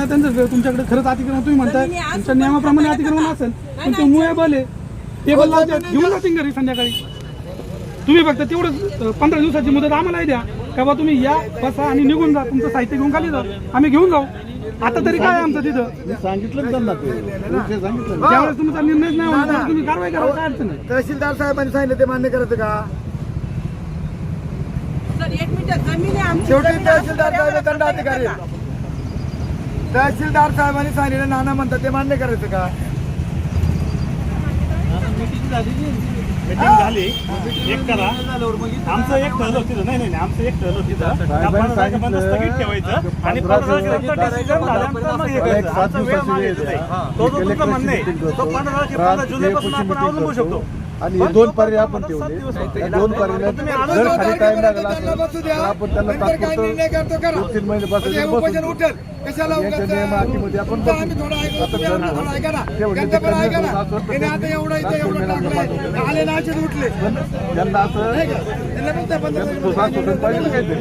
त्यांचं तुमच्याकडे खरंच अतिक्रमण तुम्ही म्हणताय तुमच्या नियमाप्रमाणे अतिक्रमण असेल पण ते मुळे आहे टेबल लावतात घेऊन जातील घरी संध्याकाळी. तुम्ही फक्त तेवढं 15 दिवसाची मुदत आम्हालाही द्या का बा तुम्ही या बसा आणि निघून जा, तुमचं साहित्य घेऊन खाली जा, आम्ही घेऊन जाऊ. आता तरी काय आमचं तिथं सांगितलं त्यांना त्यावेळेस तुमचा निर्णय नाही होणार तुम्ही कारवाई करा, काय अडचण नाही. तहसीलदार साहेबांनी सांगितलं ते मान्य करायचं का? शेवटी तहसीलदार साहेब दंडाधिकारी, तहसीलदार साहेबांनी सांगितलं नाना म्हणतात ते मान्य करायचं का? मीटिंग झाली एक करा आमचं एक ठरलं होतं. नाही आमचं एक ठरलं होतं स्थगित ठेवायचं आणि 15 तारखेनंतर डिसिजन झाल्यानंतर मग हे करायचं. आमचा वेळ मागायचा नाही. तो जो तुमचं म्हणणं आहे तो 15 जुलैपासून आपण अवलंबू शकतो. आणि 2 पर्याय आपण ठेवले. 2 पर्याय जर खाली टाइम लागला असेल तर आपण त्यांना तात्पुरतं 3 महिन्यापासून बसून कशाला नियमाटीमध्ये आपण आले ना उठले त्यांना असं पाहिजे काहीतरी.